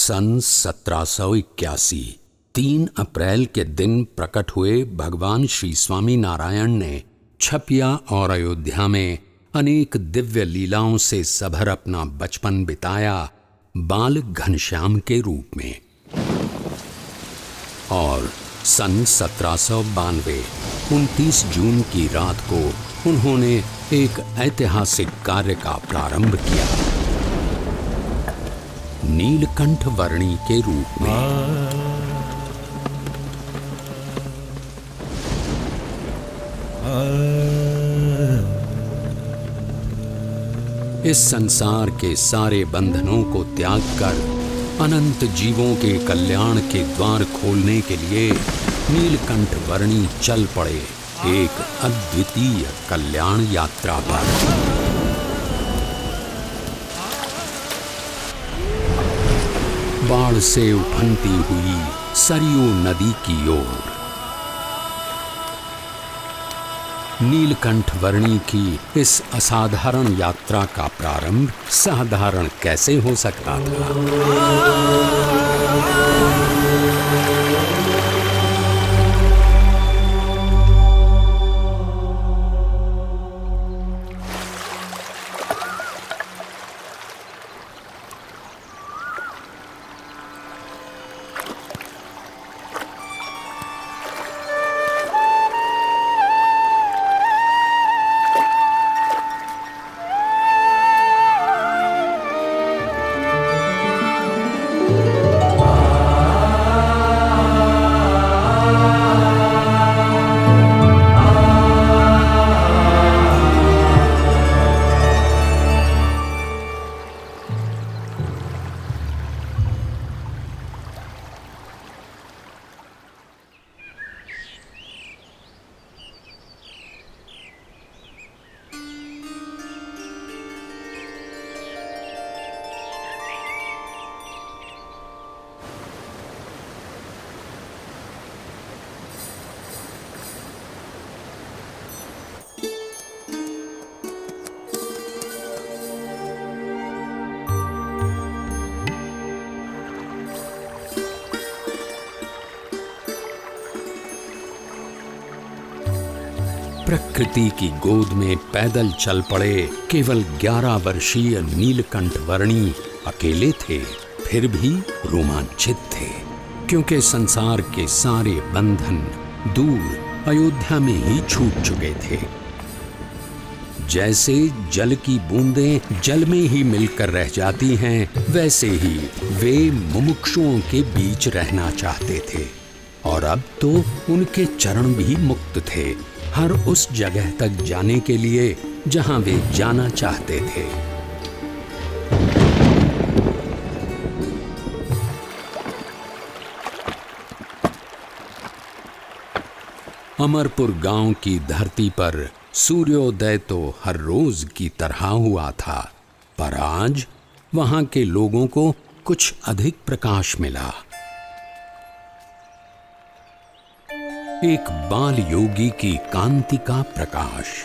सन 1781 3 अप्रैल के दिन प्रकट हुए भगवान श्री स्वामी नारायण ने छपिया और अयोध्या में अनेक दिव्य लीलाओं से सभर अपना बचपन बिताया बाल घनश्याम के रूप में। और सन 1792 29 जून की रात को उन्होंने एक ऐतिहासिक कार्य का प्रारंभ किया, नीलकंठ वर्णी के रूप में। इस संसार के सारे बंधनों को त्याग कर अनंत जीवों के कल्याण के द्वार खोलने के लिए नीलकंठ वर्णी चल पड़े एक अद्वितीय कल्याण यात्रा पर। बाढ़ से उफनती हुई सरयू नदी की ओर नीलकंठ वर्णी की इस असाधारण यात्रा का प्रारंभ साधारण कैसे हो सकता था। प्रकृति की गोद में पैदल चल पड़े केवल 11 वर्षीय नीलकंठ वर्णी अकेले थे, फिर भी रोमांचित थे, क्योंकि संसार के सारे बंधन दूर अयोध्या में ही छूट चुके थे। जैसे जल की बूंदें जल में ही मिलकर रह जाती हैं, वैसे ही वे मुमुक्षुओं के बीच रहना चाहते थे। और अब तो उनके चरण भी मुक्त थे हर उस जगह तक जाने के लिए जहां वे जाना चाहते थे। अमरपुर गांव की धरती पर सूर्योदय तो हर रोज की तरह हुआ था, पर आज वहां के लोगों को कुछ अधिक प्रकाश मिला। एक बाल योगी की कांति का प्रकाश।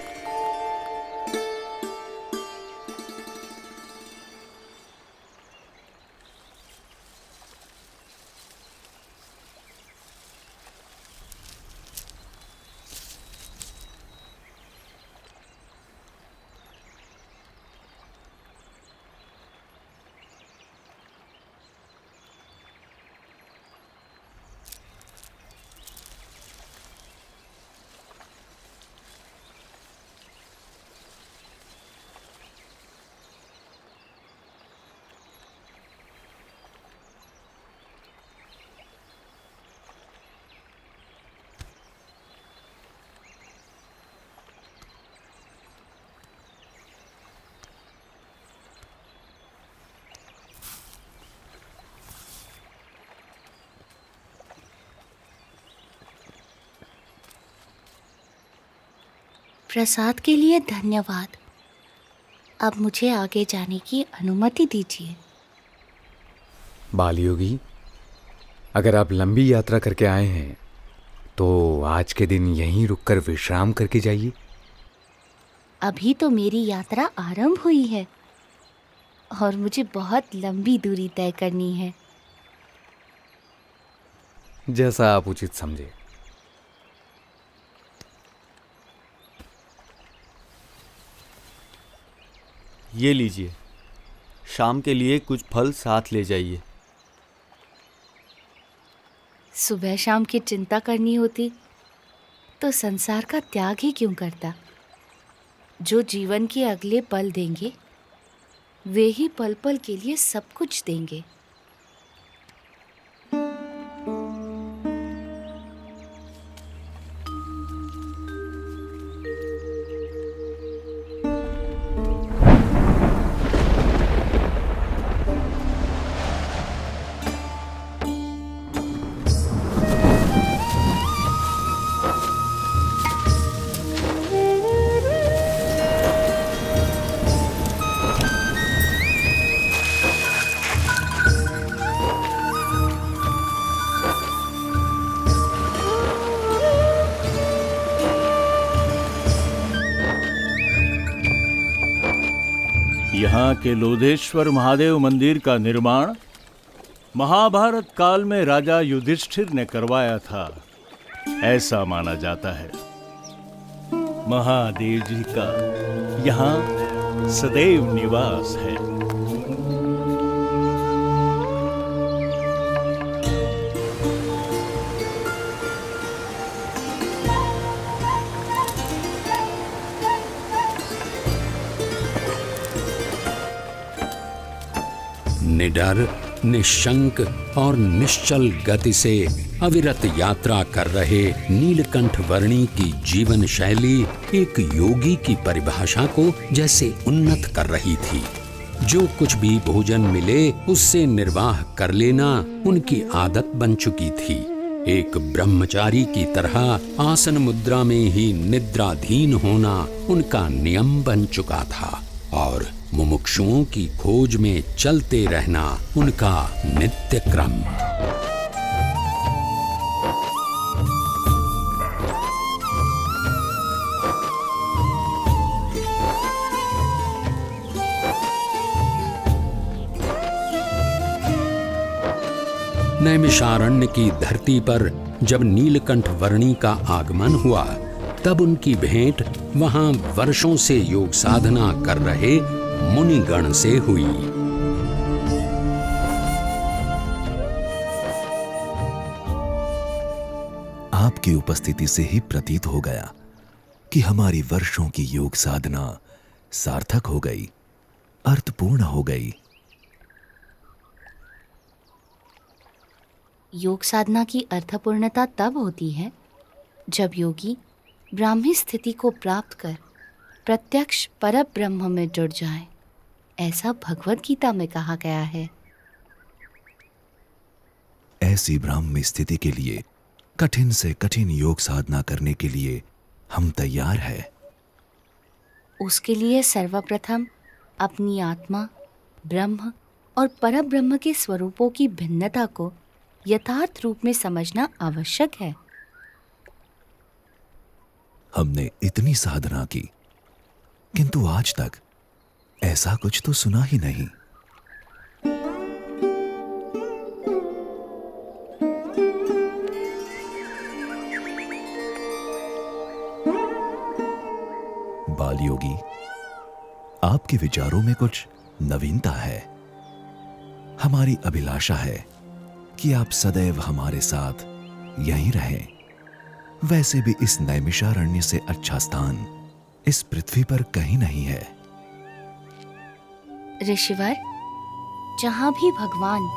प्रसाद के लिए धन्यवाद। अब मुझे आगे जाने की अनुमति दीजिए। बालयोगी, अगर आप लंबी यात्रा करके आए हैं तो आज के दिन यहीं रुककर विश्राम करके जाइए। अभी तो मेरी यात्रा आरंभ हुई है और मुझे बहुत लंबी दूरी तय करनी है। जैसा आप उचित समझे। ये लीजिए, शाम के लिए कुछ फल साथ ले जाइए। सुबह शाम की चिंता करनी होती तो संसार का त्याग ही क्यों करता। जो जीवन के अगले पल देंगे वे ही पल पल के लिए सब कुछ देंगे। यहाँ के लोधेश्वर महादेव मंदिर का निर्माण महाभारत काल में राजा युधिष्ठिर ने करवाया था, ऐसा माना जाता है। महादेव जी का यहाँ सदैव निवास है। निडर, निशंक और निश्चल गति से अविरत यात्रा कर रहे नीलकंठ वर्णी की जीवन शैली एक योगी की परिभाषा को जैसे उन्नत कर रही थी। जो कुछ भी भोजन मिले उससे निर्वाह कर लेना उनकी आदत बन चुकी थी। एक ब्रह्मचारी की तरह आसन मुद्रा में ही निद्राधीन होना उनका नियम बन चुका था और मुमुक्षुओं की खोज में चलते रहना उनका नित्य क्रम। नैमिषारण्य की धरती पर जब नीलकंठ वर्णी का आगमन हुआ तब उनकी भेंट वहां वर्षों से योग साधना कर रहे मुनिगण से हुई। आपकी उपस्थिति से ही प्रतीत हो गया कि हमारी वर्षों की योग साधना सार्थक हो गई, अर्थपूर्ण हो गई। योग साधना की अर्थपूर्णता तब होती है जब योगी ब्राह्मी स्थिति को प्राप्त कर प्रत्यक्ष परब्रह्म में जुड़ जाए, ऐसा भगवद गीता में कहा गया है। ऐसी ब्राह्मी स्थिति के लिए कठिन से कठिन योग साधना करने के लिए हम तैयार हैं। उसके लिए सर्वप्रथम अपनी आत्मा, ब्रह्म और परब्रह्म के स्वरूपों की भिन्नता को यथार्थ रूप में समझना आवश्यक है। हमने इतनी साधना की किंतु आज तक ऐसा कुछ तो सुना ही नहीं। बाल योगी, आपके विचारों में कुछ नवीनता है। हमारी अभिलाषा है कि आप सदैव हमारे साथ यहीं रहें। वैसे भी इस नैमिषारण्य से अच्छा स्थान इस पृथ्वी पर कहीं नहीं है। ऋषिवर, जहां भी भगवान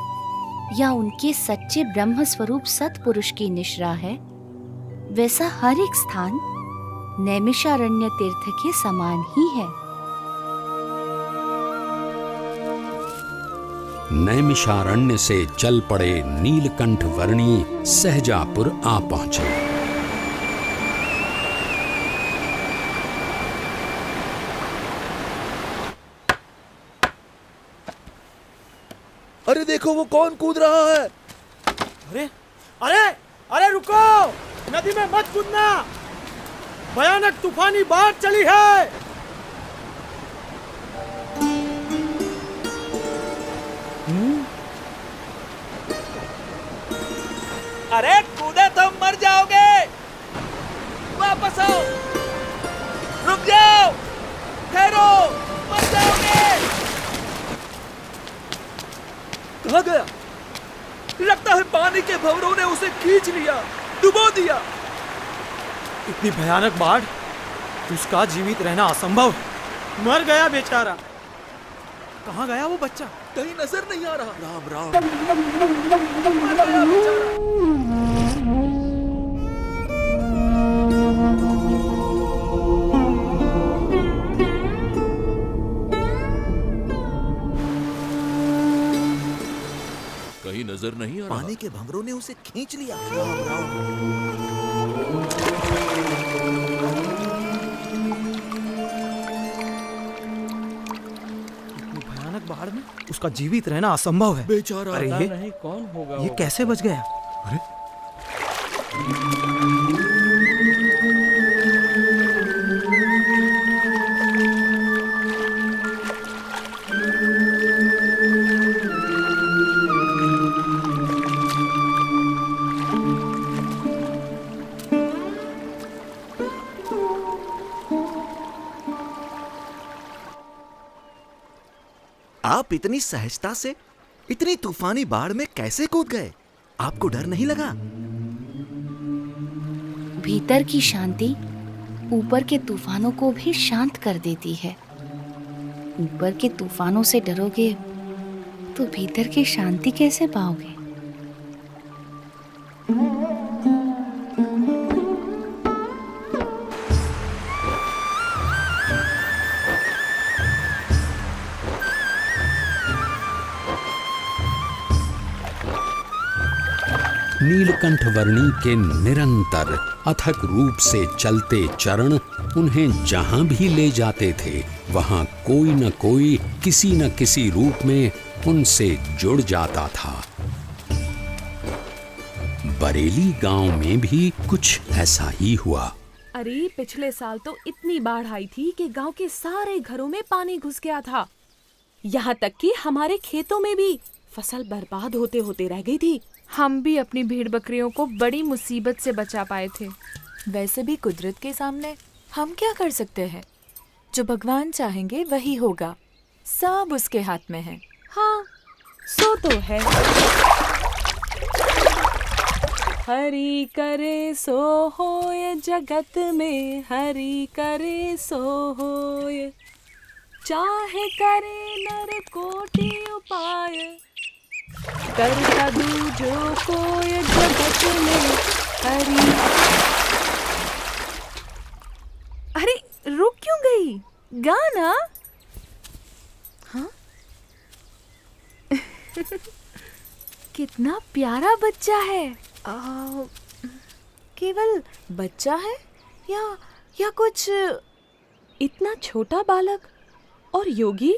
या उनके सच्चे ब्रह्म स्वरूप सत्पुरुष की निश्रा है, वैसा हर एक स्थान नैमिषारण्य तीर्थ के समान ही है। नैमिषारण्य से चल पड़े नीलकंठ वर्णी सहजापुर आ पहुंचे। अरे देखो वो कौन कूद रहा है। अरे अरे अरे रुको, नदी में मत कूदना, भयानक तूफानी बाढ़ चली है। अरे कहाँ गया? लगता है पानी के भंवरों ने उसे खींच लिया, डुबो दिया। इतनी भयानक बाढ़, उसका जीवित रहना असंभव। मर गया बेचारा। कहाँ गया वो बच्चा? कहीं नजर नहीं आ रहा। राम राम। मर गया बेचारा। कहीं नजर नहीं आ रहा। पानी के भंवरों ने उसे खींच लिया। राम राम। इतनी भयानक बाढ़ में उसका जीवित रहना असंभव है। बेचारा। अरे ये नहीं कौन होगा ये कैसे बच गया? आप इतनी सहजता से इतनी तूफानी बाढ़ में कैसे कूद गए? आपको डर नहीं लगा? भीतर की शांति ऊपर के तूफानों को भी शांत कर देती है। ऊपर के तूफानों से डरोगे तो भीतर की शांति कैसे पाओगे? नीलकंठ वर्णी के निरंतर अथक रूप से चलते चरण उन्हें जहां भी ले जाते थे, वहां कोई न कोई किसी न किसी रूप में उनसे जुड़ जाता था। बरेली गांव में भी कुछ ऐसा ही हुआ। अरे पिछले साल तो इतनी बाढ़ आई थी कि गांव के सारे घरों में पानी घुस गया था। यहाँ तक कि हमारे खेतों में भी फसल बर्बाद होते होते रह गई थी। हम भी अपनी भेड़ बकरियों को बड़ी मुसीबत से बचा पाए थे। वैसे भी कुदरत के सामने हम क्या कर सकते हैं? जो भगवान चाहेंगे वही होगा। सब उसके हाथ में है। हाँ, सो तो है। हरि करे सो होय, जगत में हरि करे सो होय। चाहे करे नर कोटि उपाय, करता दूजो कोय जगत में हरि। अरे रुक क्यों गई? गाना। हाँ? कितना प्यारा बच्चा है। केवल बच्चा है या कुछ इतना छोटा बालक और योगी?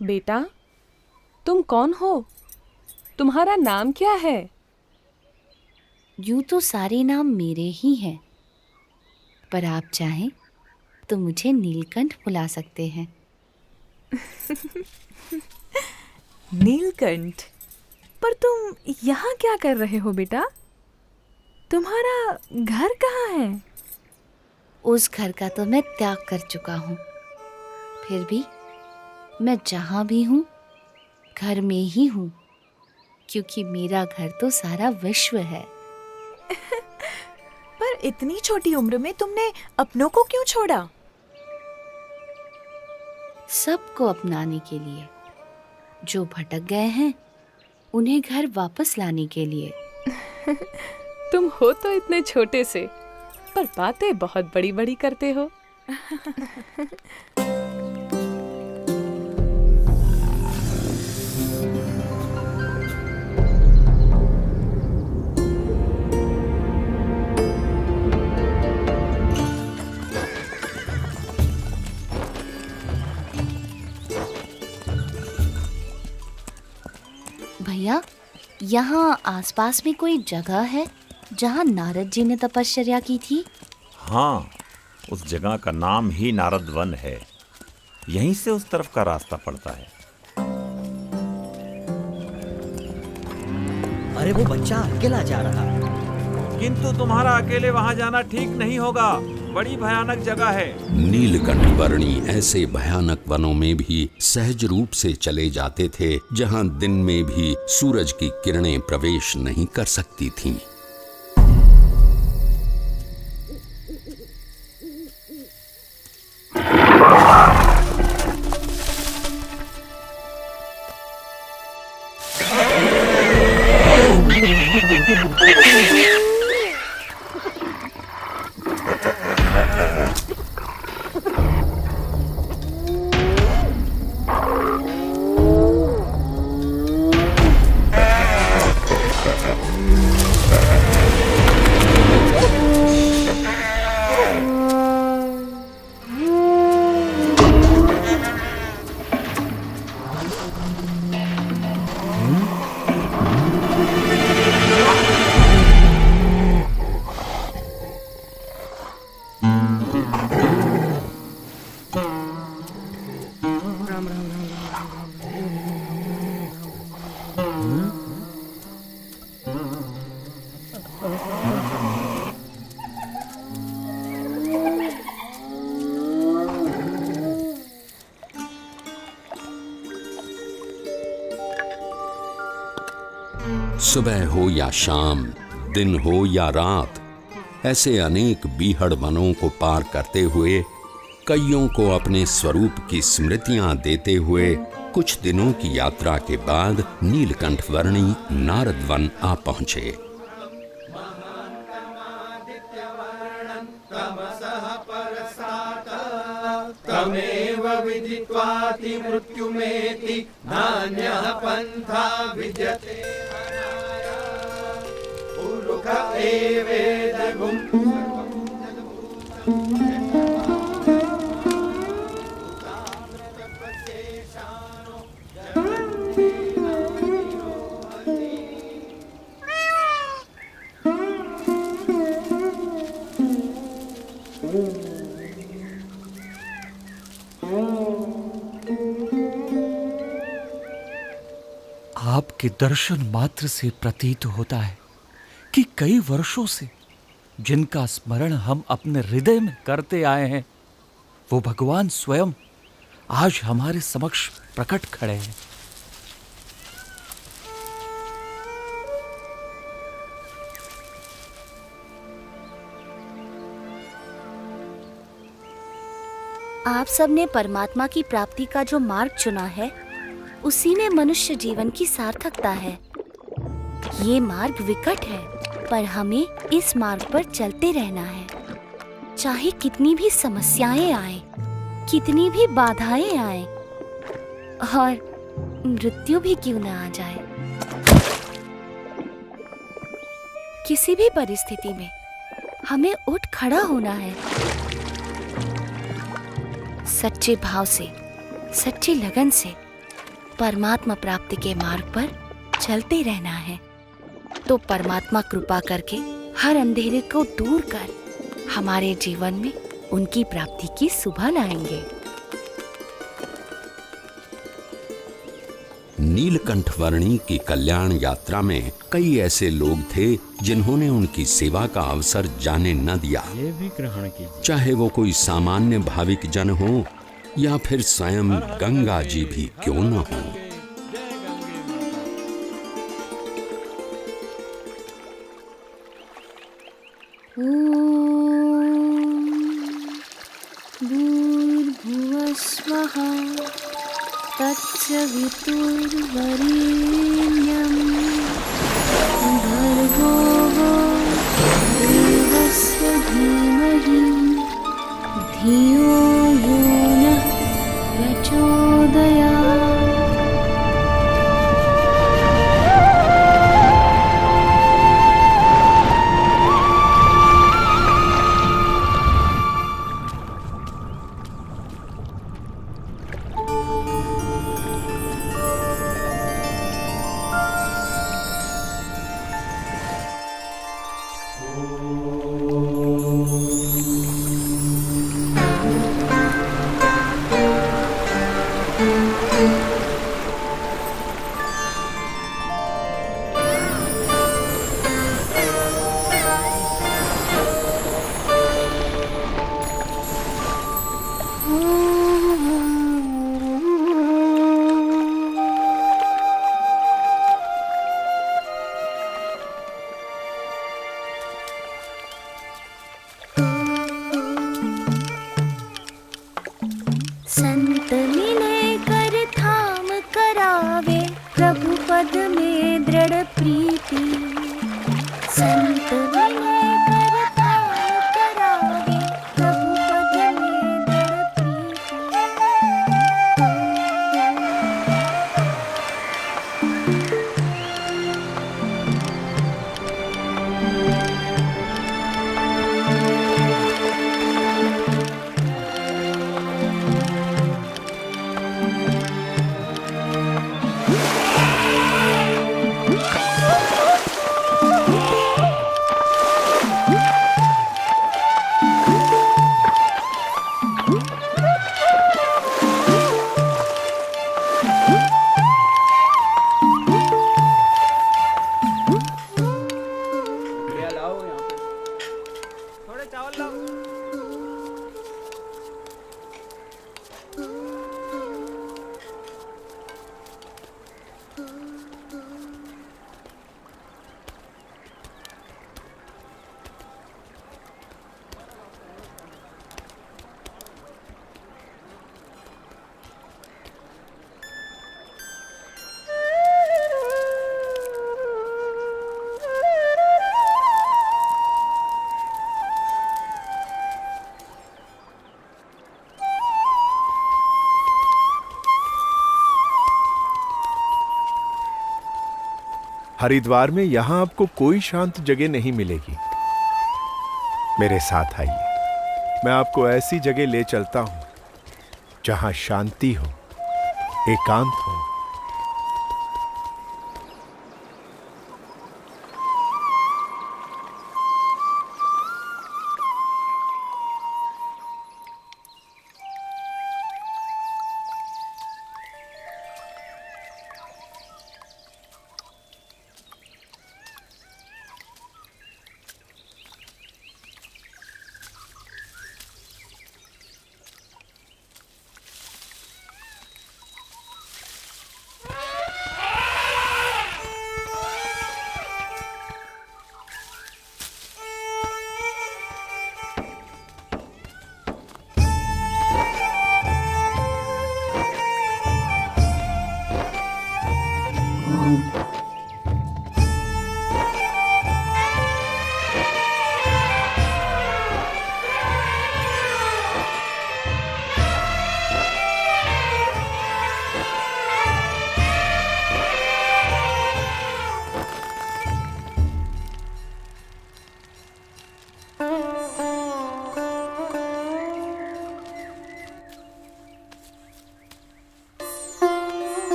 बेटा, तुम कौन हो? तुम्हारा नाम क्या है? यूं तो सारे नाम मेरे ही हैं, पर आप चाहें तो मुझे नीलकंठ बुला सकते हैं। नीलकंठ? पर तुम यहाँ क्या कर रहे हो बेटा? तुम्हारा घर कहाँ है? उस घर का तो मैं त्याग कर चुका हूँ। फिर भी मैं जहाँ भी हूँ घर में ही हूँ, क्योंकि मेरा घर तो सारा विश्व है। पर इतनी छोटी उम्र में तुमने अपनों को क्यों छोड़ा? सबको अपनाने के लिए। जो भटक गए हैं उन्हें घर वापस लाने के लिए। तुम हो तो इतने छोटे से, पर बातें बहुत बड़ी बड़ी करते हो। भैया, यहाँ आसपास में कोई जगह है जहाँ नारद जी ने तपश्चर्या की थी? हाँ, उस जगह का नाम ही नारद वन है। यहीं से उस तरफ का रास्ता पड़ता है। अरे वो बच्चा अकेला जा रहा है। किंतु तुम्हारा अकेले वहां जाना ठीक नहीं होगा, बड़ी भयानक जगह है। नीलकंठ वर्णी ऐसे भयानक वनों में भी सहज रूप से चले जाते थे जहां दिन में भी सूरज की किरणें प्रवेश नहीं कर सकती थीं। सुबह हो या शाम, दिन हो या रात, ऐसे अनेक बीहड़ वनों को पार करते हुए, कईयों को अपने स्वरूप की स्मृतियां देते हुए कुछ दिनों की यात्रा के बाद नीलकंठ वर्णी नारद वन आ पहुंचे। तमेव विदित्वाति मृत्युमेति नान्यः पन्था विद्यते पुरुष एवेदगुं। आपके दर्शन मात्र से प्रतीत होता है कि कई वर्षों से जिनका स्मरण हम अपने हृदय में करते आए हैं, वो भगवान स्वयं आज हमारे समक्ष प्रकट खड़े हैं। आप सबने परमात्मा की प्राप्ति का जो मार्ग चुना है, उसी में मनुष्य जीवन की सार्थकता है। ये मार्ग विकट है, पर हमें इस मार्ग पर चलते रहना है। चाहे कितनी भी समस्याएं आए, कितनी भी बाधाएं आए और मृत्यु भी क्यों न आ जाए, किसी भी परिस्थिति में हमें उठ खड़ा होना है। सच्चे भाव से, सच्ची लगन से परमात्मा प्राप्ति के मार्ग पर चलते रहना है, तो परमात्मा कृपा करके हर अंधेरे को दूर कर हमारे जीवन में उनकी प्राप्ति की सुबह लाएंगे। नीलकंठ वर्णी की कल्याण यात्रा में कई ऐसे लोग थे जिन्होंने उनकी सेवा का अवसर जाने न दिया। ये भी ग्रहण कीजिए। चाहे वो कोई सामान्य भाविक जन हो या फिर स्वयं गंगा जी भी क्यों न हो। भूर्भुवः स्वः तत्सवितुर्वरेण्यं भर्गो देवस्य धीमहि धियो यो नः प्रचोदयात्। वल्लभ। हरिद्वार में यहां आपको कोई शांत जगह नहीं मिलेगी। मेरे साथ आइए, मैं आपको ऐसी जगह ले चलता हूं जहां शांति हो, एकांत हो।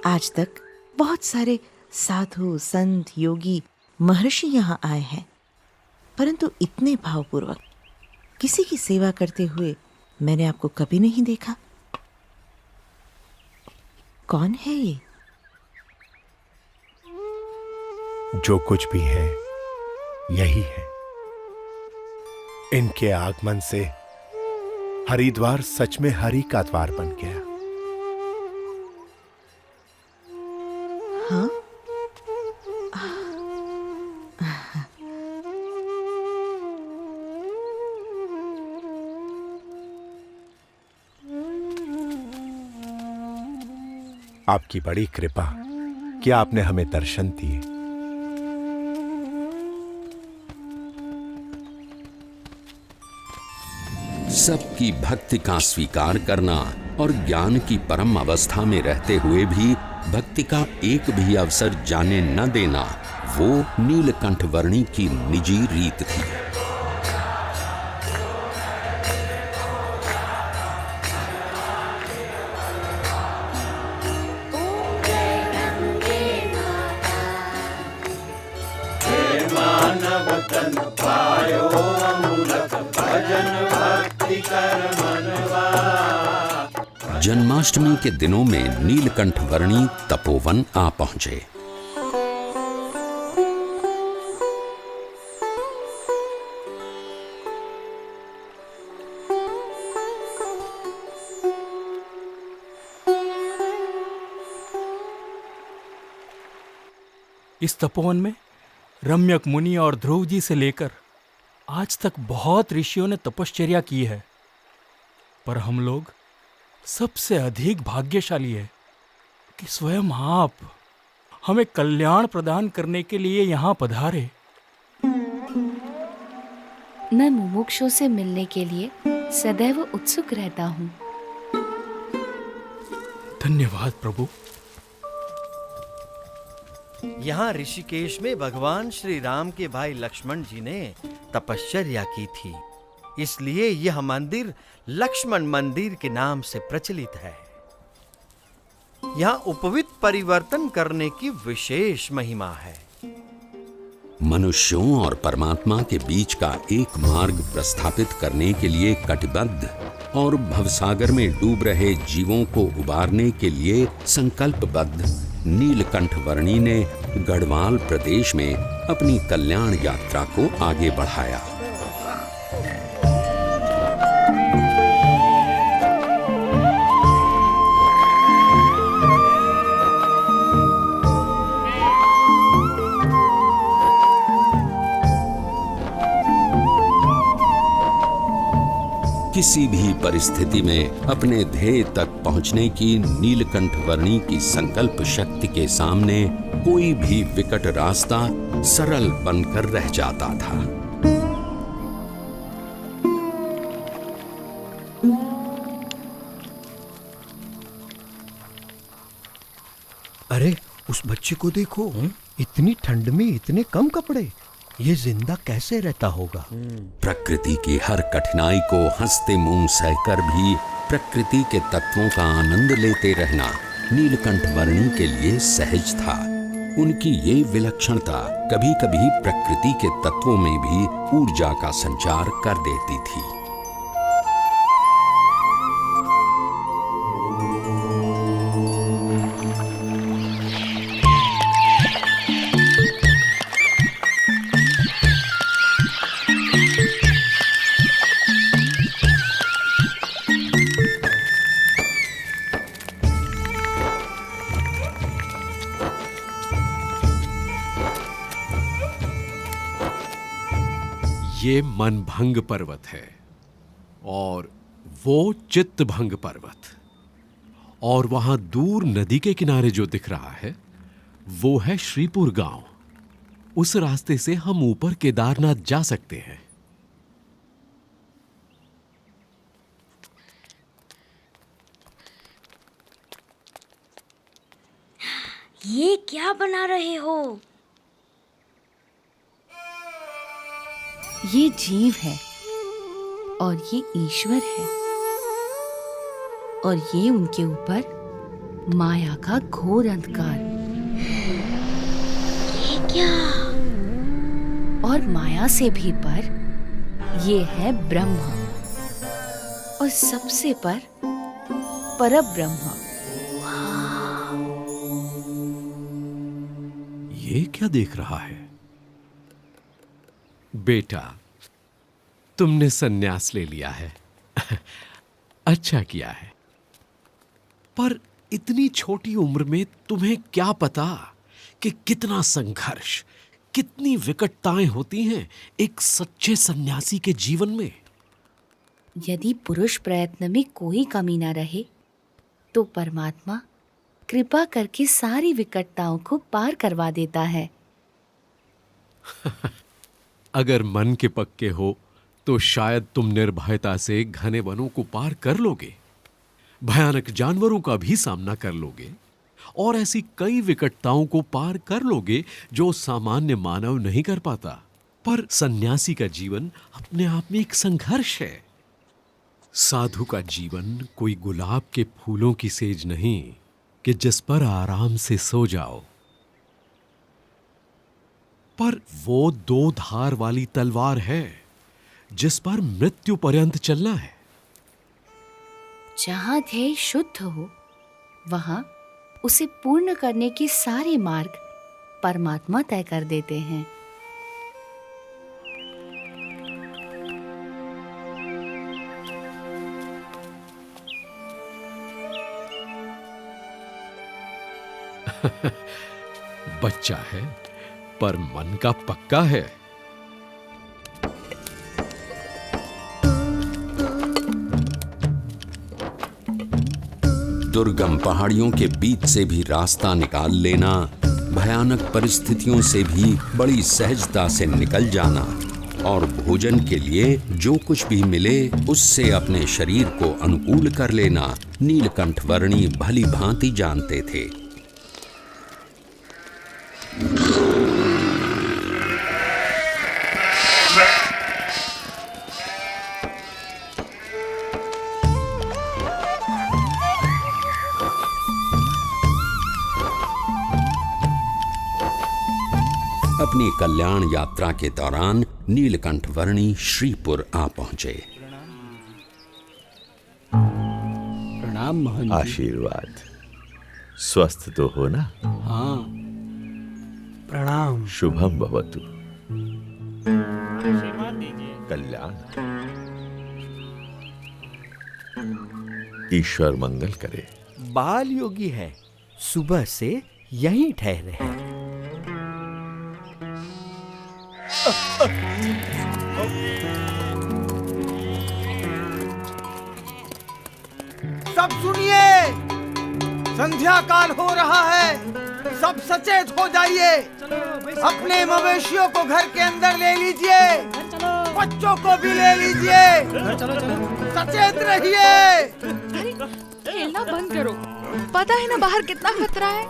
आज तक बहुत सारे साधु, संत, योगी, महर्षि यहाँ आए हैं, परंतु इतने भावपूर्वक किसी की सेवा करते हुए मैंने आपको कभी नहीं देखा। कौन है ये? जो कुछ भी है यही है। इनके आगमन से हरिद्वार सच में हरि का द्वार बन गया। हाँ? आपकी बड़ी कृपा कि आपने हमें दर्शन दिए। सबकी भक्ति का स्वीकार करना और ज्ञान की परम अवस्था में रहते हुए भी भक्ति का एक भी अवसर जाने न देना, वो नीलकंठ वर्णी की निजी रीत थी। मानव तन पायो अमूलक भजन भक्ति कर मनवा। जन्माष्टमी के दिनों में नीलकंठ वर्णी तपोवन आ पहुंचे। इस तपोवन में रम्यक मुनि और ध्रुव जी से लेकर आज तक बहुत ऋषियों ने तपश्चर्या की है, पर हम लोग सबसे अधिक भाग्यशाली है कि स्वयं आप हमें कल्याण प्रदान करने के लिए यहाँ पधारे। मैं मुमुक्षु से मिलने के लिए सदैव उत्सुक रहता हूँ। धन्यवाद प्रभु। यहाँ ऋषिकेश में भगवान श्री राम के भाई लक्ष्मण जी ने तपश्चर्या की थी, इसलिए यह मंदिर लक्ष्मण मंदिर के नाम से प्रचलित है। यहाँ उपवित परिवर्तन करने की विशेष महिमा है। मनुष्यों और परमात्मा के बीच का एक मार्ग प्रस्थापित करने के लिए कटिबद्ध और भवसागर में डूब रहे जीवों को उबारने के लिए संकल्पबद्ध नीलकंठ वर्णी ने गढ़वाल प्रदेश में अपनी कल्याण यात्रा को आगे बढ़ाया। किसी भी परिस्थिति में अपने ध्येय तक पहुंचने की नीलकंठ वर्णी की संकल्प शक्ति के सामने कोई भी विकट रास्ता सरल बनकर रह जाता था। अरे उस बच्चे को देखो, इतनी ठंड में इतने कम कपड़े, ये जिंदा कैसे रहता होगा? प्रकृति की हर कठिनाई को हंसते मुंह सहकर भी प्रकृति के तत्वों का आनंद लेते रहना नीलकंठ वर्णी के लिए सहज था। उनकी ये विलक्षणता कभी-कभी प्रकृति के तत्वों में भी ऊर्जा का संचार कर देती थी। ये मनभंग पर्वत है और वो चित्तभंग पर्वत, और वहां दूर नदी के किनारे जो दिख रहा है वो है श्रीपुर गांव। उस रास्ते से हम ऊपर केदारनाथ जा सकते हैं। ये क्या बना रहे हो? ये जीव है और ये ईश्वर है, और ये उनके ऊपर माया का घोर अंधकार। ये क्या? और माया से भी पर ये है ब्रह्म, और सबसे पर परब्रह्म। ये क्या देख रहा है? बेटा, तुमने सन्यास ले लिया है। अच्छा किया है, पर इतनी छोटी उम्र में तुम्हें क्या पता कि कितना संघर्ष, कितनी विकटताएं होती हैं एक सच्चे सन्यासी के जीवन में। यदि पुरुष प्रयत्न में कोई कमी न रहे तो परमात्मा कृपा करके सारी विकटताओं को पार करवा देता है। अगर मन के पक्के हो तो शायद तुम निर्भयता से घने वनों को पार कर लोगे, भयानक जानवरों का भी सामना कर लोगे, और ऐसी कई विकटताओं को पार कर लोगे जो सामान्य मानव नहीं कर पाता। पर सन्यासी का जीवन अपने आप में एक संघर्ष है। साधु का जीवन कोई गुलाब के फूलों की सेज नहीं कि जिस पर आराम से सो जाओ, पर वो दो धार वाली तलवार है जिस पर मृत्यु पर्यंत चलना है। जहां ध्येय शुद्ध हो वहां उसे पूर्ण करने के सारे मार्ग परमात्मा तय कर देते हैं। बच्चा है पर मन का पक्का है। दुर्गम पहाड़ियों के बीच से भी रास्ता निकाल लेना, भयानक परिस्थितियों से भी बड़ी सहजता से निकल जाना, और भोजन के लिए जो कुछ भी मिले उससे अपने शरीर को अनुकूल कर लेना नीलकंठ वर्णी भली भांति जानते थे। अपनी कल्याण यात्रा के दौरान नीलकंठ वर्णी श्रीपुर आ पहुंचे। प्रणाम महंत जी। आशीर्वाद। स्वस्थ तो हो ना? हाँ, प्रणाम। शुभम भवतु। कल्याण। ईश्वर मंगल करे। बाल योगी है, सुबह से यहीं ठहरे हैं। सब सुनिए, संध्या काल हो रहा है, सब सचेत हो जाइए। अपने मवेशियों को घर के अंदर ले लीजिए, बच्चों को भी ले लीजिए। सचेत रहिए। खेलना बंद करो, पता है ना बाहर कितना खतरा है।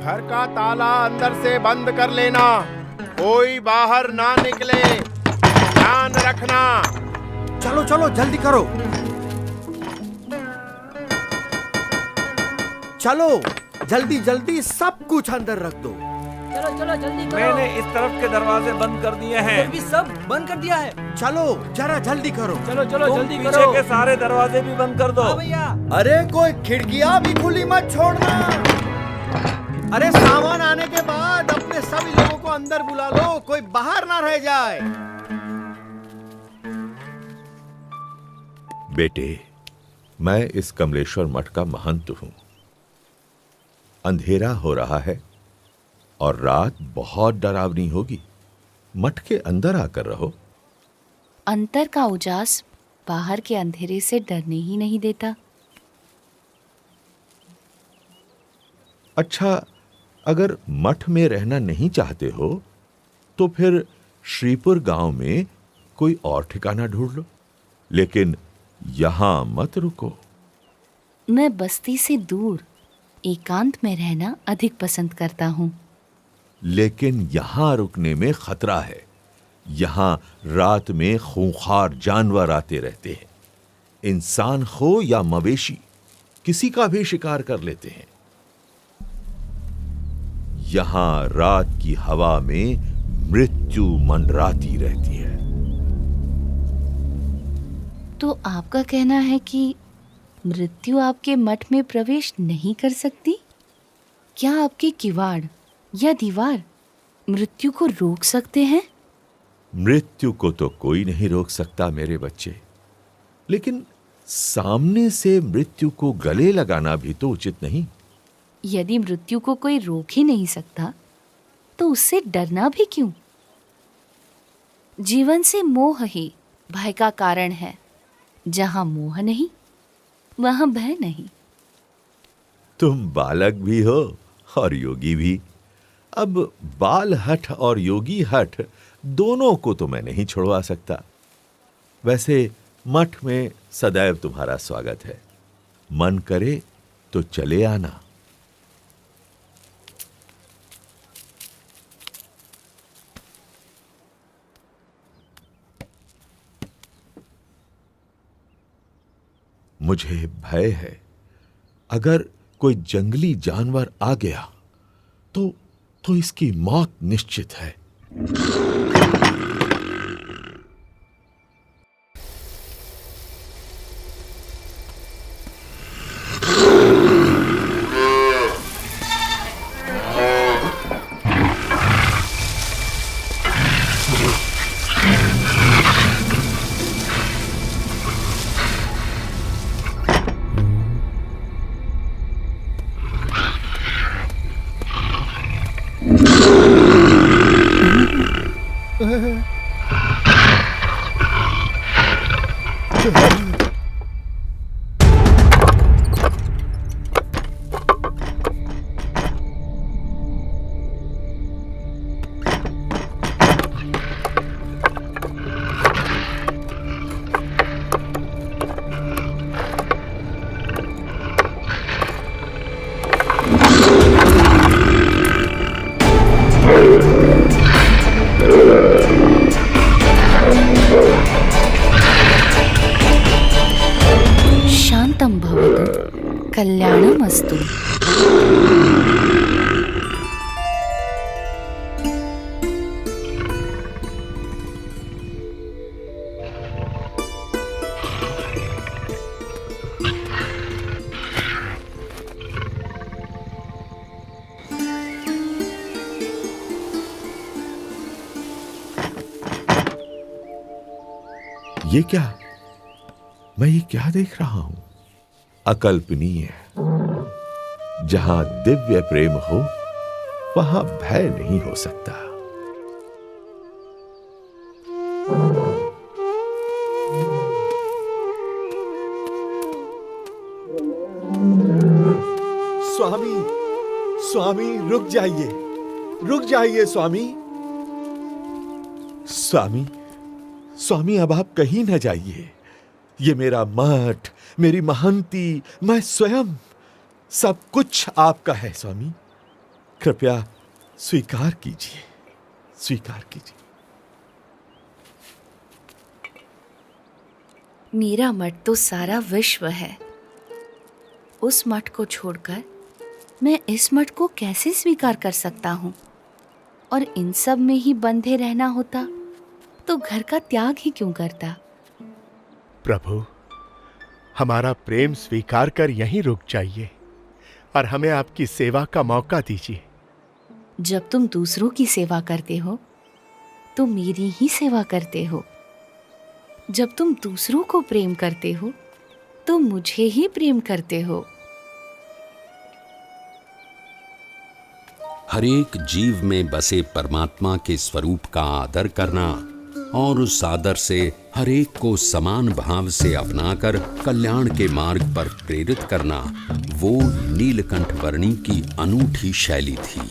घर का ताला अंदर से बंद कर लेना, कोई बाहर ना निकले, ध्यान रखना। चलो चलो जल्दी करो। चलो जल्दी जल्दी सब कुछ अंदर रख दो। चलो चलो जल्दी करो। मैंने इस तरफ के दरवाजे बंद कर दिए हैं। भी सब बंद कर दिया है। चलो जरा जल्दी करो। चलो चलो जल्दी करो। पीछे के सारे दरवाजे भी बंद कर दो। भैया। अरे कोई खिड़कियां भी खुली मत छोड़ना। अरे सामान आने के बाद अपने सभी लोगों को अंदर बुला लो, कोई बाहर ना रह जाए। बेटे, मैं इस कमलेश्वर मठ का महंत हूं। अंधेरा हो रहा है और रात बहुत डरावनी होगी। मठ के अंदर आकर रहो। अंतर का उजास बाहर के अंधेरे से डरने ही नहीं देता। अच्छा, अगर मठ में रहना नहीं चाहते हो तो फिर श्रीपुर गांव में कोई और ठिकाना ढूंढ लो, लेकिन यहां मत रुको। मैं बस्ती से दूर एकांत में रहना अधिक पसंद करता हूं। लेकिन यहां रुकने में खतरा है। यहां रात में खूंखार जानवर आते रहते हैं। इंसान हो या मवेशी, किसी का भी शिकार कर लेते हैं। यहां रात की हवा में मृत्यु मंडराती रहती है। तो आपका कहना है कि मृत्यु आपके मठ में प्रवेश नहीं कर सकती? क्या आपके किवाड़ या दीवार मृत्यु को रोक सकते हैं? मृत्यु को तो कोई नहीं रोक सकता मेरे बच्चे, लेकिन सामने से मृत्यु को गले लगाना भी तो उचित नहीं। यदि मृत्यु को कोई रोक ही नहीं सकता तो उससे डरना भी क्यों? जीवन से मोह ही भय का कारण है। जहां मोह नहीं वहां भय नहीं। तुम बालक भी हो और योगी भी। अब बाल हठ और योगी हठ दोनों को तो मैं नहीं छुड़वा सकता। वैसे मठ में सदैव तुम्हारा स्वागत है। मन करे तो चले आना। मुझे भय है, अगर कोई जंगली जानवर आ गया तो इसकी मौत निश्चित है। शांतं भवतु, कल्याणमस्तु। ये क्या, मैं ये क्या देख रहा हूं? अकल्पनीय। जहां दिव्य प्रेम हो वहां भय नहीं हो सकता। स्वामी, स्वामी रुक जाइए, रुक जाइए स्वामी। स्वामी, स्वामी अब आप कहीं न जाइए। ये मेरा मठ, मेरी महंती, मैं स्वयं, सब कुछ आपका है स्वामी। कृपया स्वीकार कीजिए, स्वीकार कीजिए। मेरा मठ तो सारा विश्व है। उस मठ को छोड़कर मैं इस मठ को कैसे स्वीकार कर सकता हूँ? और इन सब में ही बंधे रहना होता तो घर का त्याग ही क्यों करता? प्रभु, हमारा प्रेम स्वीकार कर यहीं रुक जाइए और हमें आपकी सेवा का मौका दीजिए। जब तुम दूसरों की सेवा करते हो तो मेरी ही सेवा करते हो। जब तुम दूसरों को प्रेम करते हो तो मुझे ही प्रेम करते हो। हरेक जीव में बसे परमात्मा के स्वरूप का आदर करना और उस आदर से हरेक को समान भाव से अपनाकर कल्याण के मार्ग पर प्रेरित करना, वो नीलकंठ वर्णी की अनूठी शैली थी।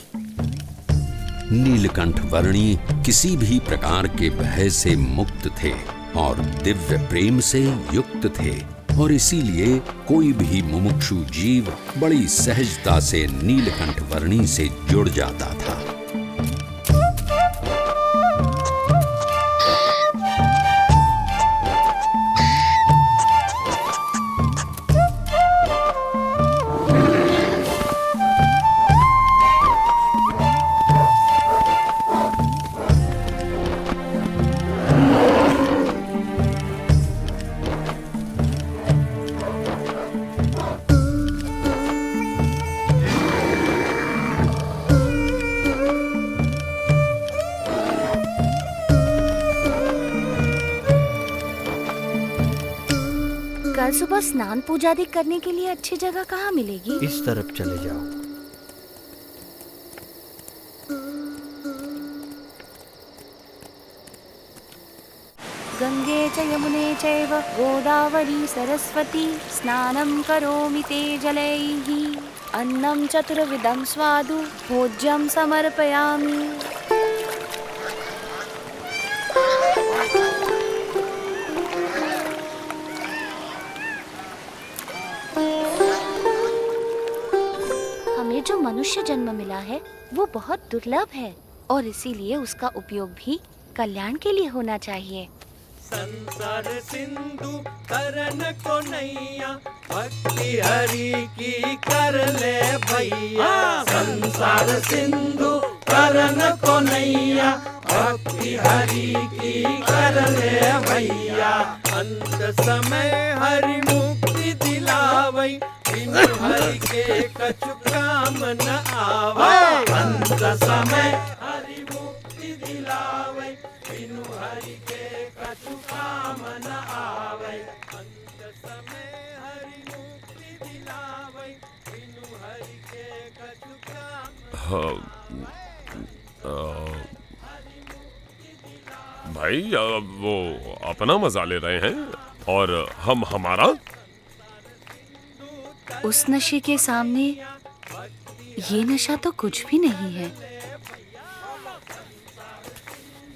नीलकंठ वर्णी किसी भी प्रकार के भय से मुक्त थे और दिव्य प्रेम से युक्त थे, और इसीलिए कोई भी मुमुक्षु जीव बड़ी सहजता से नीलकंठ वर्णी से जुड़ जाता था। कल सुबह स्नान पूजा आदि करने के लिए अच्छी जगह कहाँ मिलेगी? इस तरफ चले जाओ। गंगे च यमुने चैव गोदावरी सरस्वती स्नानं करोमि ते जलैः। अन्नं चतुर्विधं स्वादु भोज्यं समर्पयामि। हमें जो मनुष्य जन्म मिला है वो बहुत दुर्लभ है और इसीलिए उसका उपयोग भी कल्याण के लिए होना चाहिए। संसार सिंधु तरन को नैया, भक्ति हरि की कर ले भैया। संसार सिंधु तरन को नैया, भक्ति हरि की कर ले भैया। अंत समय हरि मुक्ति दिलावै, बिनु हरि के कछु काम न आवै। अंत समय हरि मुक्ति दिलावै, बिनु हरि के कछु काम न आवै। अंत समय हरि मुक्ति दिलावै, बिनु हरि के कछु काम। भाई वो अपना मजा ले रहे हैं और हम हमारा। उस नशे के सामने ये नशा तो कुछ भी नहीं है।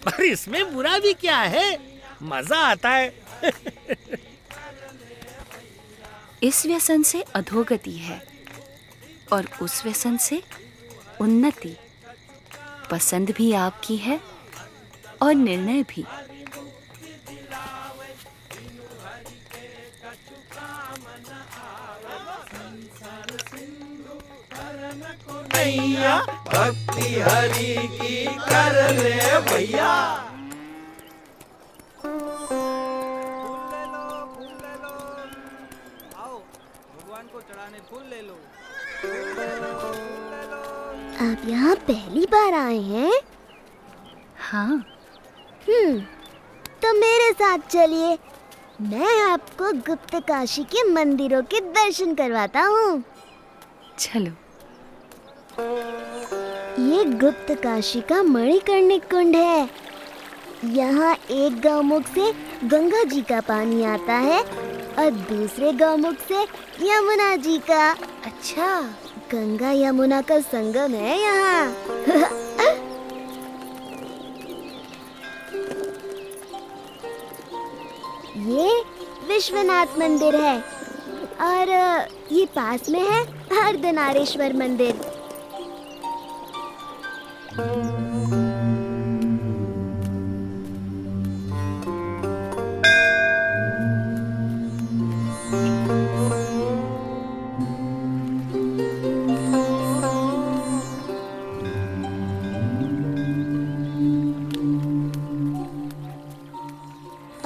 पर इसमें बुरा भी क्या है, मजा आता है। इस व्यसन से अधोगति है और उस व्यसन से उन्नति। पसंद भी आपकी है और निर्णय भी। नैया, भक्ति हरि की कर ले भैया। भगवान को चढ़ाने फूल ले लो। आप यहाँ पहली बार आए हैं? हाँ। तो मेरे साथ चलिए, मैं आपको गुप्त काशी के मंदिरों के दर्शन करवाता हूँ। चलो। ये गुप्त काशी का मणिकर्णिक कुंड है। यहाँ एक गौमुख से गंगा जी का पानी आता है और दूसरे गौमुख से यमुना जी का। अच्छा, गंगा यमुना का संगम है यहाँ। ये विश्वनाथ मंदिर है और ये पास में है अर्धनारीश्वर मंदिर।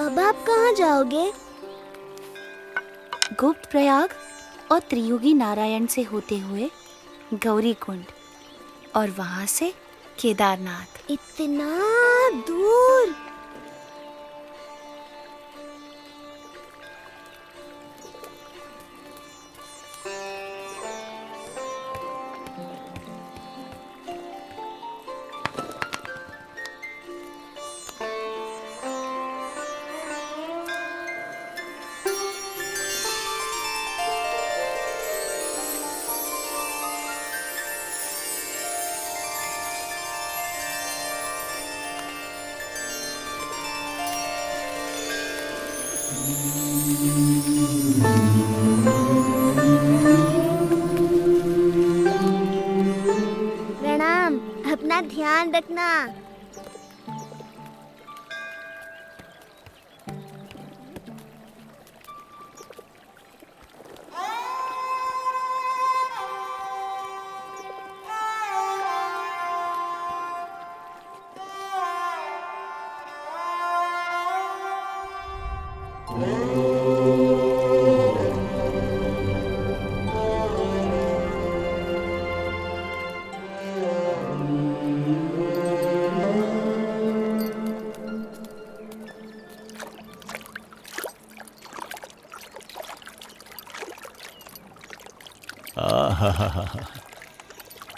अब आप कहाँ जाओगे? गुप्त प्रयाग और त्रियुगी नारायण से होते हुए गौरी कुंड और वहां से केदारनाथ। इतना दूर? प्रणाम, अपना ध्यान रखना। आहा,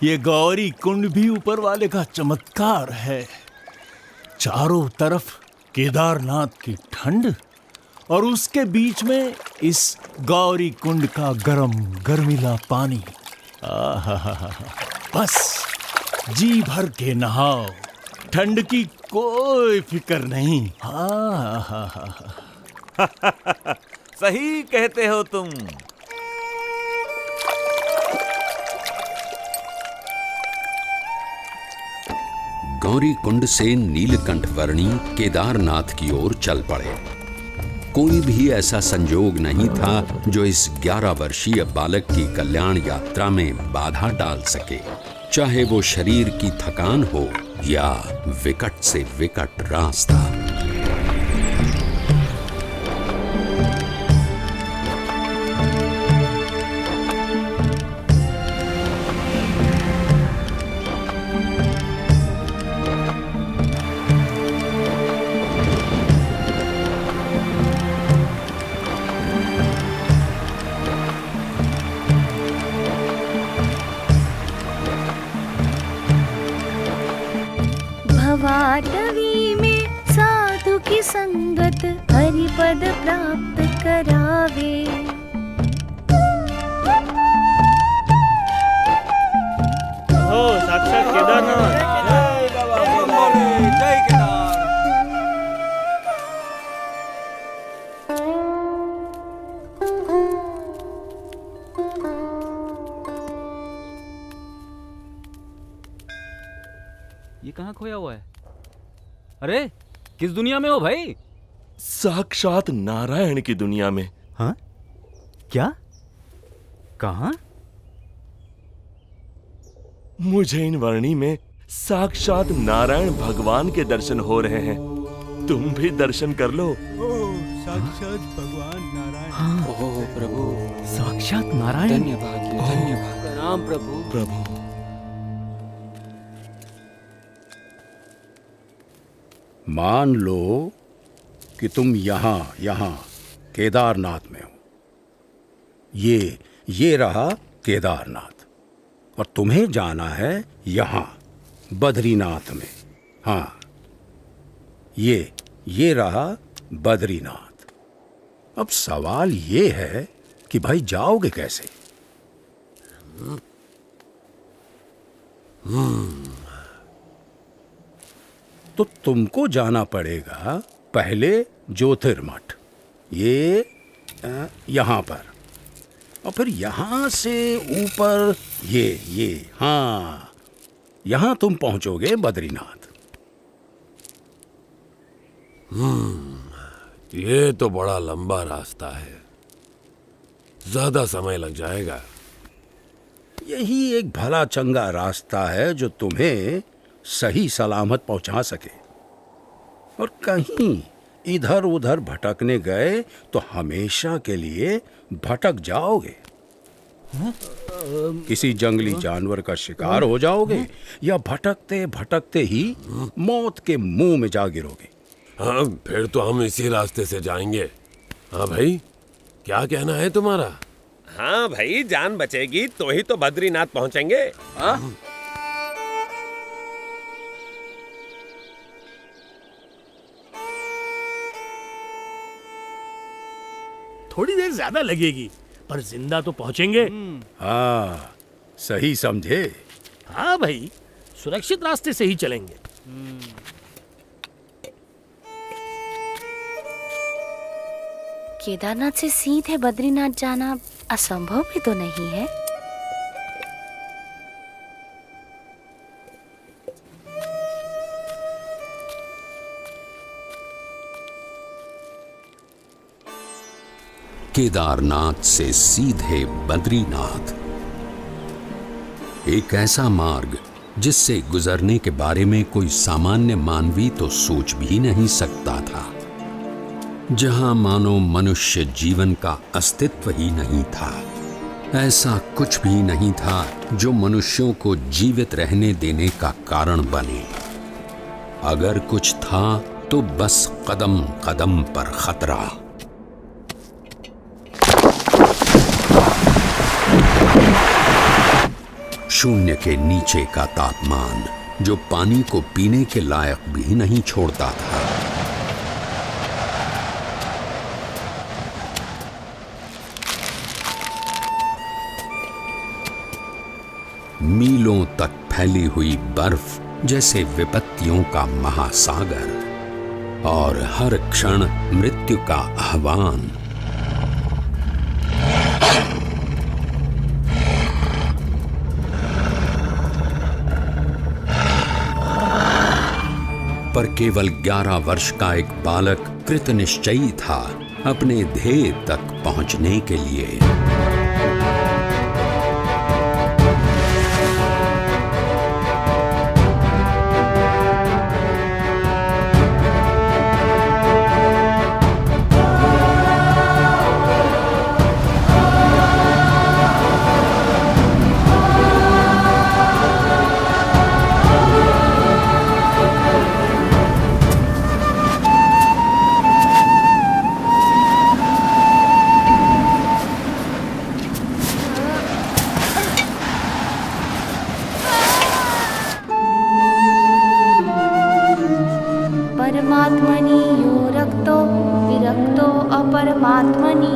ये गौरी कुंड भी ऊपर वाले का चमत्कार है। चारों तरफ केदारनाथ की ठंड और उसके बीच में इस गौरी कुंड का गरम गर्मीला पानी। आहा, बस जी भर के नहाओ, ठंड की कोई फिक्र नहीं। सही कहते हो तुम। गौरी कुंड से नीलकंठ वर्णी केदारनाथ की ओर चल पड़े। कोई भी ऐसा संजोग नहीं था जो इस 11 वर्षीय बालक की कल्याण यात्रा में बाधा डाल सके, चाहे वो शरीर की थकान हो या विकट से विकट रास्ता। भवाटवी में साधु की संगत हरिपद प्राप्त करावे। हो साक्षात केदारनाथ। जय केदार। ये कहाँ खोया हुआ है? अरे किस दुनिया में हो भाई? साक्षात नारायण की दुनिया में। हाँ? क्या? कहाँ? मुझे इन वर्णी में साक्षात नारायण भगवान के दर्शन हो रहे हैं। तुम भी दर्शन कर लो। साक्षात भगवान नारायण। हाँ। ओह प्रभु, साक्षात नारायण। धन्यवाद, धन्यवाद। प्रणाम प्रभु। प्रभु। मान लो कि तुम यहाँ केदारनाथ में हूं। ये रहा केदारनाथ, और तुम्हें जाना है यहां बद्रीनाथ में। हाँ, ये रहा बद्रीनाथ। अब सवाल ये है कि भाई जाओगे कैसे? तो तुमको जाना पड़ेगा पहले ज्योतिर्मठ, यहां पर, और फिर यहां से ऊपर हाँ, यहां तुम पहुंचोगे बद्रीनाथ। ये तो बड़ा लंबा रास्ता है, ज्यादा समय लग जाएगा। यही एक भला चंगा रास्ता है जो तुम्हें सही सलामत पहुंचा सके, और कहीं इधर उधर भटकने गए तो हमेशा के लिए भटक जाओगे। किसी जंगली जानवर का शिकार हो जाओगे, या भटकते भटकते ही मौत के मुंह में जा गिरोगे। हाँ, फिर तो हम इसी रास्ते से जाएंगे। हाँ भाई, क्या कहना है तुम्हारा? हाँ भाई, जान बचेगी तो ही तो बद्रीनाथ पहुंचेंगे। हाँ? थोड़ी देर ज्यादा लगेगी, पर जिंदा तो पहुंचेंगे। हाँ, सही समझे। हाँ भाई, सुरक्षित रास्ते से ही चलेंगे। केदारनाथ से सीधे बद्रीनाथ जाना असंभव भी तो नहीं है। केदारनाथ से सीधे बद्रीनाथ, एक ऐसा मार्ग जिससे गुजरने के बारे में कोई सामान्य मानवी तो सोच भी नहीं सकता था, जहां मानो मनुष्य जीवन का अस्तित्व ही नहीं था। ऐसा कुछ भी नहीं था जो मनुष्यों को जीवित रहने देने का कारण बने। अगर कुछ था तो बस कदम कदम पर खतरा। शून्य के नीचे का तापमान जो पानी को पीने के लायक भी नहीं छोड़ता था। मीलों तक फैली हुई बर्फ जैसे विपत्तियों का महासागर, और हर क्षण मृत्यु का आह्वान। पर केवल 11 वर्ष का एक बालक कृतनिश्चयी था अपने ध्येय तक पहुंचने के लिए। परमात्मनि यो रक्तो विरक्तो अपरमात्मनि।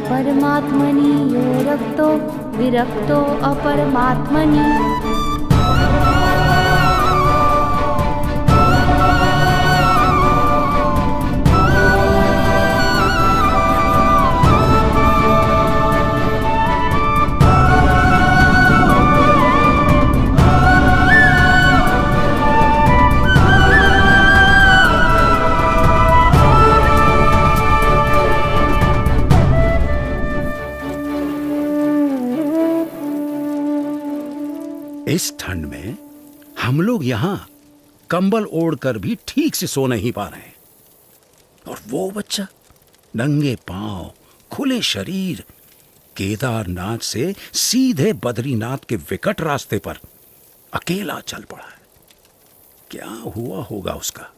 परमात्मनि यो रक्तो विरक्तो अपरमात्मनि। इस ठंड में हम लोग यहाँ कंबल ओढ़कर भी ठीक से सो नहीं पा रहे हैं, और वो बच्चा नंगे पांव, खुले शरीर, केदारनाथ से सीधे बद्रीनाथ के विकट रास्ते पर अकेला चल पड़ा है। क्या हुआ होगा उसका?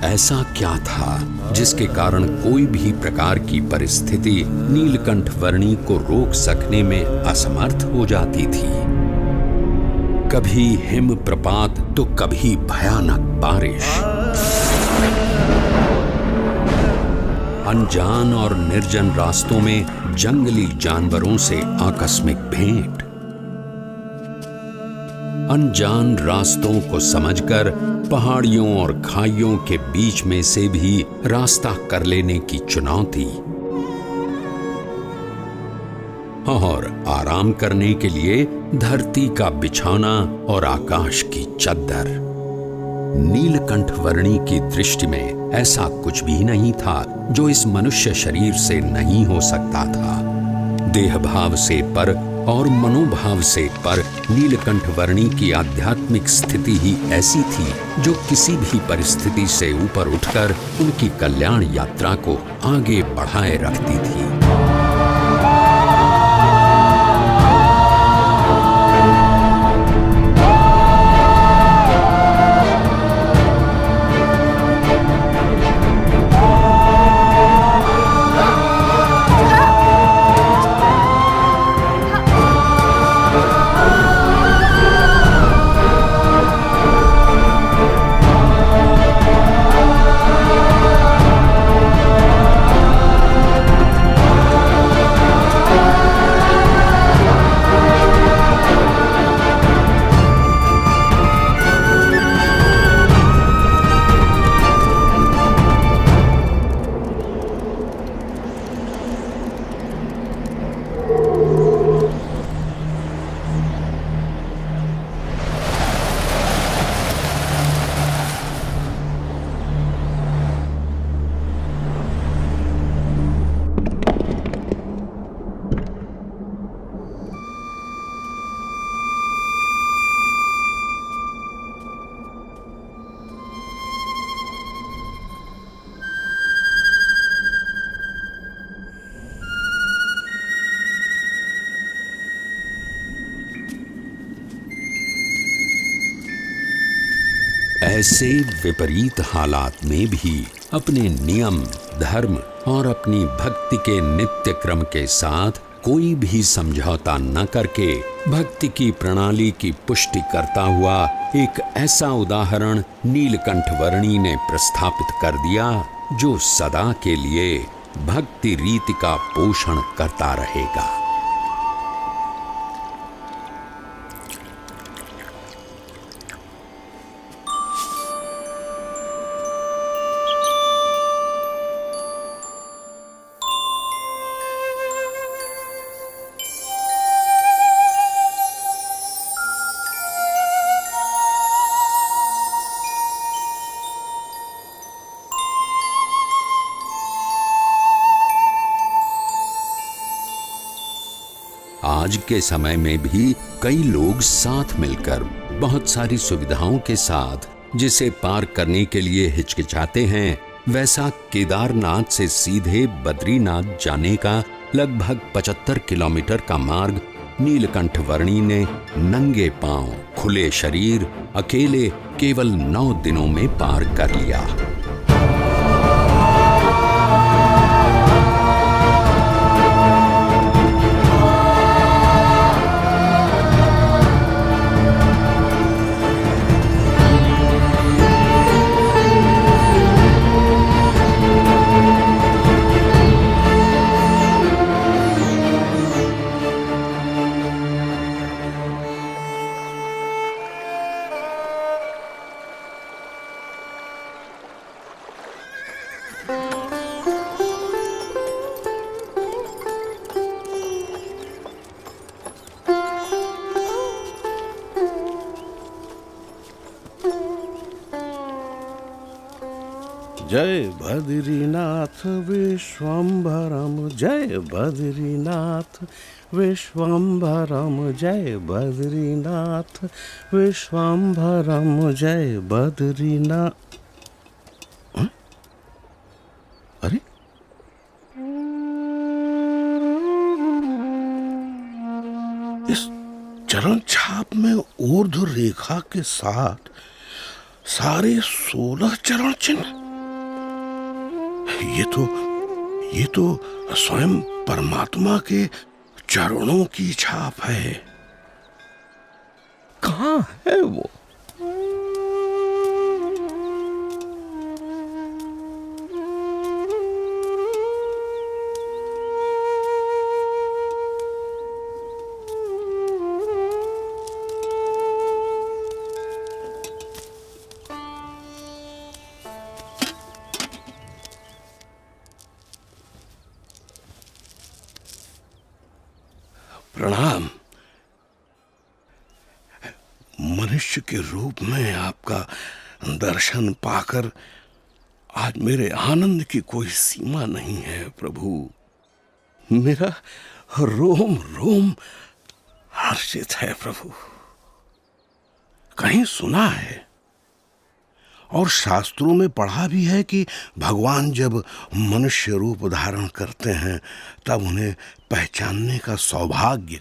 ऐसा क्या था जिसके कारण कोई भी प्रकार की परिस्थिति नीलकंठ वर्णी को रोक सकने में असमर्थ हो जाती थी। कभी हिम प्रपात तो कभी भयानक बारिश, अनजान और निर्जन रास्तों में जंगली जानवरों से आकस्मिक भेंट, अनजान रास्तों को समझकर पहाड़ियों और खाइयों के बीच में से भी रास्ता कर लेने की चुनौती, और आराम करने के लिए धरती का बिछाना और आकाश की चद्दर। नीलकंठ वर्णी की दृष्टि में ऐसा कुछ भी नहीं था जो इस मनुष्य शरीर से नहीं हो सकता था। देह भाव से पर और मनोभाव से पर नीलकंठ वर्णी की आध्यात्मिक स्थिति ही ऐसी थी जो किसी भी परिस्थिति से ऊपर उठकर उनकी कल्याण यात्रा को आगे बढ़ाए रखती थी। ऐसे विपरीत हालात में भी अपने नियम, धर्म और अपनी भक्ति के नित्य क्रम के साथ कोई भी समझौता न करके भक्ति की प्रणाली की पुष्टि करता हुआ एक ऐसा उदाहरण नीलकंठ वर्णी ने प्रस्थापित कर दिया जो सदा के लिए भक्ति रीति का पोषण करता रहेगा। आज के समय में भी कई लोग साथ मिलकर बहुत सारी सुविधाओं के साथ जिसे पार करने के लिए हिचकिचाते हैं, वैसा केदारनाथ से सीधे बद्रीनाथ जाने का लगभग 75 किलोमीटर का मार्ग नीलकंठ वर्णी ने नंगे पांव, खुले शरीर, अकेले केवल 9 दिनों में पार कर लिया। जय बद्रीनाथ विश्वम्भरम, जय बद्रीनाथ विश्वम्भरम, जय बद्रीनाथ विश्वम्भरम, जय बद्रीनाथ। अरे इस चरण छाप में ऊर्ध्व रेखा के साथ सारे 16 चरण चिन्ह। ये तो स्वयं परमात्मा के चरणों की छाप है। कहाँ है वो? प्रणाम। मनुष्य के रूप में आपका दर्शन पाकर आज मेरे आनंद की कोई सीमा नहीं है प्रभु। मेरा रोम रोम हर्षित है प्रभु। कहीं सुना है और शास्त्रों में पढ़ा भी है कि भगवान जब मनुष्य रूप धारण करते हैं तब उन्हें पहचानने का सौभाग्य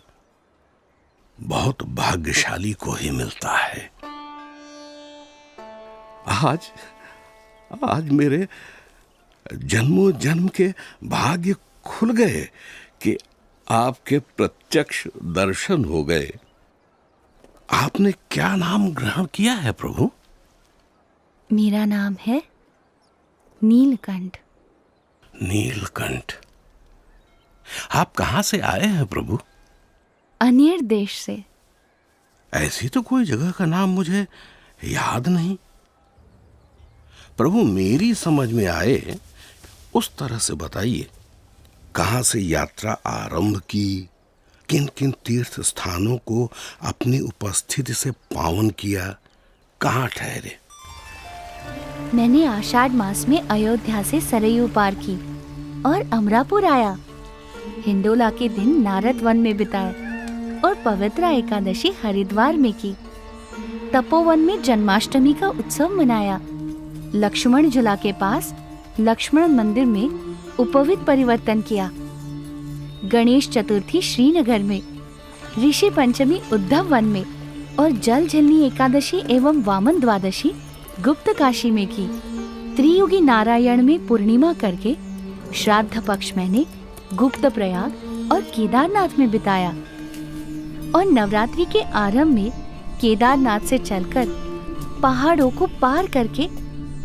बहुत भाग्यशाली को ही मिलता है। आज मेरे जन्मों जन्म के भाग्य खुल गए कि आपके प्रत्यक्ष दर्शन हो गए। आपने क्या नाम ग्रहण किया है प्रभु? मेरा नाम है नीलकंठ। नीलकंठ। आप कहां से आए हैं प्रभु? अनेर देश से। ऐसी तो कोई जगह का नाम मुझे याद नहीं प्रभु। मेरी समझ में आए उस तरह से बताइए। कहां से यात्रा आरंभ की, किन किन तीर्थ स्थानों को अपनी उपस्थिति से पावन किया, कहां ठहरे? मैंने आषाढ़ मास में अयोध्या से सरयू पार की और अमरापुर आया। हिंडोला के दिन नारद वन में बिताए और पवित्र एकादशी हरिद्वार में की। तपोवन में जन्माष्टमी का उत्सव मनाया। लक्ष्मण झूला के पास लक्ष्मण मंदिर में उपवीत परिवर्तन किया। गणेश चतुर्थी श्रीनगर में, ऋषि पंचमी उद्धव वन में और जल झिलनी एकादशी एवं वामन द्वादशी गुप्त काशी में की। त्रियुगी नारायण में पूर्णिमा करके श्राद्ध पक्ष मैंने गुप्त प्रयाग और केदारनाथ में बिताया और नवरात्रि के आरंभ में केदारनाथ से चलकर पहाड़ों को पार करके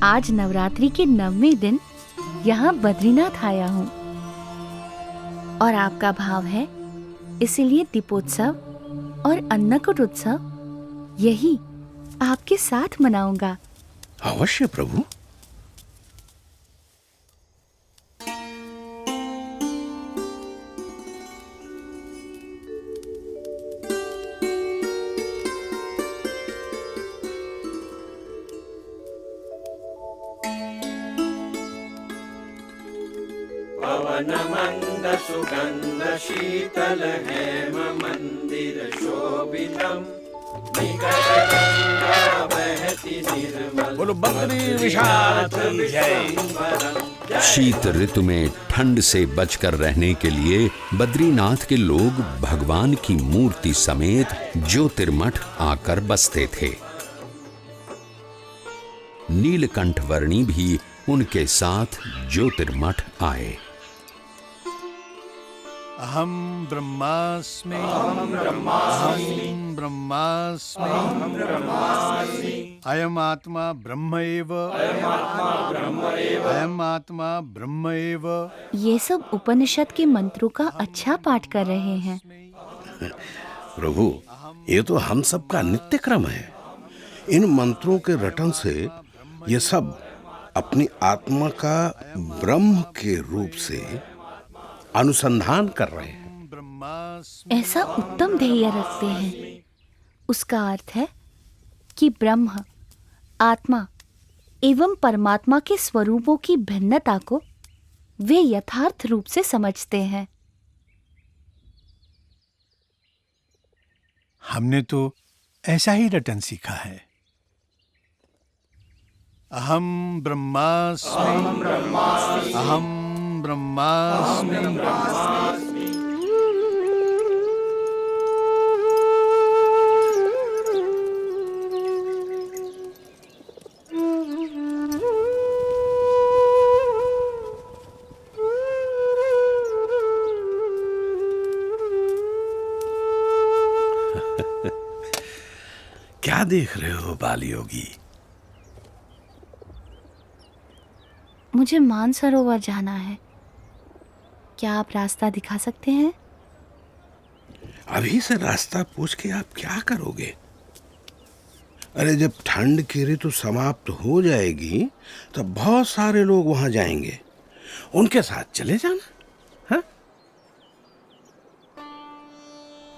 आज नवरात्रि के 9वें दिन यहाँ बद्रीनाथ आया हूँ। और आपका भाव है, इसीलिए दीपोत्सव और अन्नकूट उत्सव यही आपके साथ मनाऊंगा। अवश्य प्रभु। पवन मंद सुगंध शीतल हेम मंदिर शोभितम निकट गंगा बहती निर्मल। बोलो बद्री विशाल की जय। शीत ऋतु में ठंड से बचकर रहने के लिए बद्रीनाथ के लोग भगवान की मूर्ति समेत ज्योतिर्मठ आकर बसते थे। नीलकंठ वर्णी भी उनके साथ ज्योतिर्मठ आए। अहम ब्रह्मास्मि अयम आत्मा ब्रह्म एव अयम आत्मा ब्रह्म एव। ये सब उपनिषद के मंत्रों का अच्छा पाठ कर रहे हैं। प्रभु, ये तो हम सब का नित्य क्रम है। इन मंत्रों के रटन से ये सब अपनी आत्मा का ब्रह्म के रूप से अनुसंधान कर रहे हैं। ऐसा उत्तम ध्येय रखते हैं। उसका अर्थ है कि ब्रह्म, आत्मा एवं परमात्मा के स्वरूपों की भिन्नता को वे यथार्थ रूप से समझते हैं। हमने तो ऐसा ही रटन सीखा है। अहम ब्रह्मास्मि अहम ब्रह्मास्मि। क्या देख रहे हो बालयोगी? मुझे मानसरोवर जाना है। क्या आप रास्ता दिखा सकते हैं? अभी से रास्ता पूछ के आप क्या करोगे? अरे जब ठंड की ऋतु समाप्त हो जाएगी तब बहुत सारे लोग वहां जाएंगे, उनके साथ चले जाना। हाँ?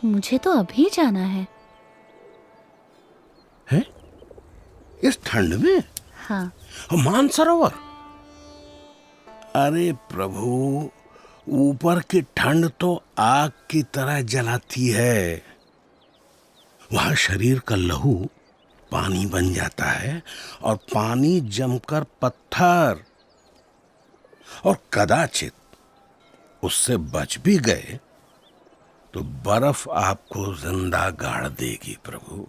मुझे तो अभी जाना है। है? इस ठंड में? हाँ। मानसरोवर? अरे प्रभु, ऊपर की ठंड तो आग की तरह जलाती है। वहां शरीर का लहू पानी बन जाता है और पानी जमकर पत्थर, और कदाचित उससे बच भी गए तो बर्फ आपको जिंदा गाड़ देगी प्रभु।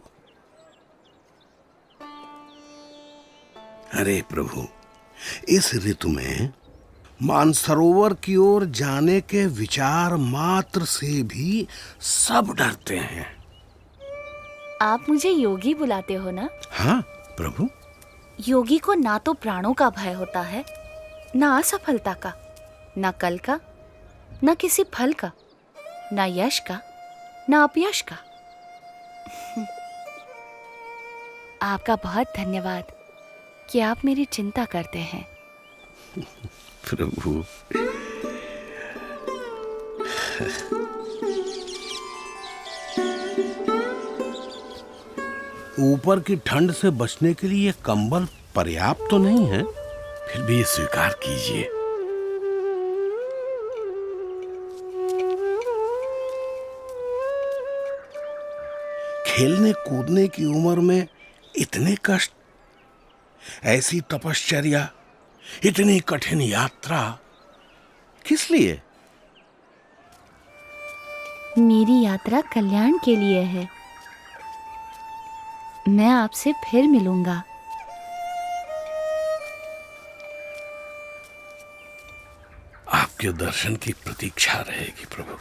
अरे प्रभु, इस ऋतु में मानसरोवर की ओर जाने के विचार मात्र से भी सब डरते हैं। आप मुझे योगी बुलाते हो ना? हाँ प्रभु। योगी को ना तो प्राणों का भय होता है, ना असफलता का, ना कल का, ना किसी फल का, ना यश का, ना अपयश का। आपका बहुत धन्यवाद कि आप मेरी चिंता करते हैं। प्रभु, ऊपर की ठंड से बचने के लिए कंबल पर्याप्त तो नहीं है, फिर भी स्वीकार कीजिए। खेलने कूदने की उम्र में इतने कष्ट, ऐसी तपश्चर्या, इतनी कठिन यात्रा किस लिए? मेरी यात्रा कल्याण के लिए है। मैं आपसे फिर मिलूंगा। आपके दर्शन की प्रतीक्षा रहेगी प्रभु।